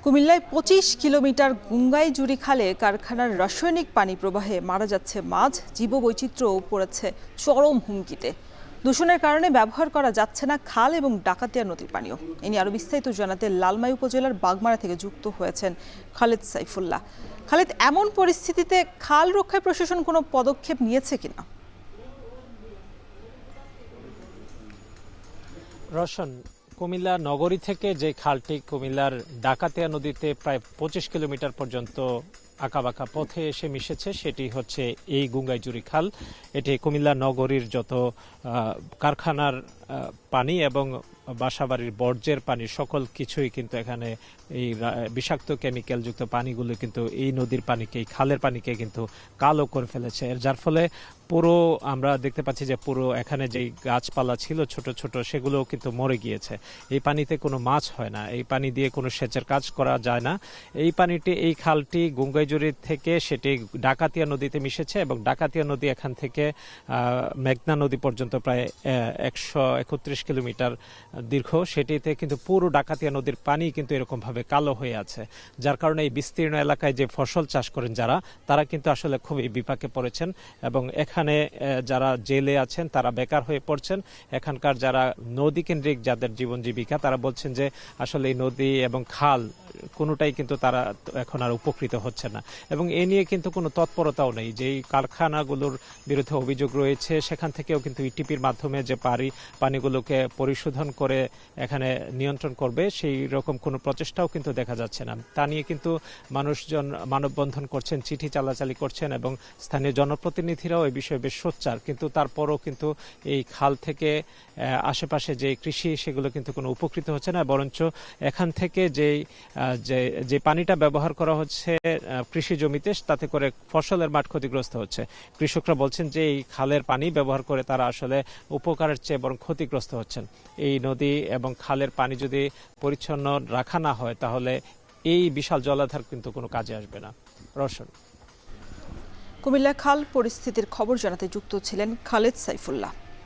কুমিল্লায় ২৫ কিলোমিটার গুঙ্গাইজুড়ি খালে কারখানার রাসায়নিক পানি প্রবাহে মারা যাচ্ছে মাছ, জীববৈচিত্র্যও পড়েছে চরম হুমকিতে। দূষণের কারণে ব্যবহার করা যাচ্ছে না খাল এবং ডাকাতিয়া নদীর পানিও। এ নিয়ে আরও বিস্তারিত জানাতে লালমাই উপজেলার বাগমারা থেকে যুক্ত হয়েছেন খালেদ সাইফুল্লাহ। খালেদ, এমন পরিস্থিতিতে খাল রক্ষায় প্রশাসন কোনো পদক্ষেপ নিয়েছে কিনা? রোশন, কুমিল্লা নগরী থেকে যে খালটি কুমিল্লার ডাকাতিয়া নদীতে প্রায় ২৫ কিলোমিটার পর্যন্ত আঁকাবাঁকা পথে এসে মিশেছে, সেটি হচ্ছে এই গুঙ্গাইজুড়ি খাল। এটি কুমিল্লা নগরীর যত কারখানার পানি এবং বাসাবাড়ির বর্জ্যের পানি সকল কিছুই কিন্তু এখানে এই বিষাক্ত কেমিক্যালযুক্ত পানিগুলো কিন্তু এই নদীর পানিকে, এই খালের পানিকে কিন্তু কালো করে ফেলেছে। যার ফলে পুরো আমরা দেখতে পাচ্ছি যে পুরো এখানে যেই গাছপালা ছিল ছোট ছোট, সেগুলোও কিন্তু মরে গিয়েছে। এই পানিতে কোনো মাছ হয় না, এই পানি দিয়ে কোনো সেচের কাজ করা যায় না। এই পানিটি, এই খালটি গুঙ্গাইজুড়ি থেকে সেটি ডাকাতিয়া নদীতে মিশেছে এবং ডাকাতিয়া নদী এখান থেকে মেঘনা নদী পর্যন্ত প্রায় ১৩১ কিলোমিটার দীর্ঘ। সেটিতে কিন্তু পুরো ডাকাতিয়া নদীর পানি কিন্তু এরকমভাবে কালো হয়ে আছে, যার কারণে এই বিস্তীর্ণ এলাকায় যে ফসল চাষ করেন যারা, তারা কিন্তু আসলে খুবই বিপাকে পড়েছেন এবং এখানে যারা জেলে আছেন তারা বেকার হয়ে পড়ছেন। এখানকার যারা নদী কেন্দ্রিক যাদের জীবন জীবিকা, তারা বলছেন যে আসলে এই নদী এবং খাল কোনোটাই কিন্তু তারা এখন আর উপকৃত হচ্ছে না এবং এ নিয়ে কিন্তু কোনো তৎপরতাও নেই। যেই কারখানাগুলোর বিরুদ্ধে অভিযোগ রয়েছে সেখান থেকেও কিন্তু ইটিপির মাধ্যমে যে পানিগুলোকে পরিশোধন করে এখানে নিয়ন্ত্রণ করবে, সেই রকম কোনো প্রচেষ্টাও কিন্তু দেখা যাচ্ছে না। তা নিয়ে কিন্তু মানুষজন মানববন্ধন করছেন, চিঠি চালাচালি করছেন এবং স্থানীয় জনপ্রতিনিধিরাও এই বিষয়ে বেশ সোচ্চার। কিন্তু তারপরও কিন্তু এই খাল থেকে আশেপাশে যে কৃষি, সেগুলো কিন্তু কোনো উপকৃত হচ্ছে না, বরঞ্চ এখান থেকে যে পানিটা ব্যবহার করা হচ্ছে কৃষি জমিতে, তাতে করে ফসলের মাঠ ক্ষতিগ্রস্ত হচ্ছে। কৃষকরা বলছেন যে এই খালের পানি ব্যবহার করে তারা আসলে উপকারের চেয়ে বরং ক্ষতিগ্রস্ত হচ্ছেন। এই নদী এবং খালের পানি যদি পরিচ্ছন্ন রাখা না হয়, তাহলে এই বিশাল জলাধার কিন্তু কোনো কাজে আসবে না। রোশন, কুমিল্লা খাল পরিস্থিতির খবর জানাতে যুক্ত ছিলেন খালেদ সাইফুল্লাহ।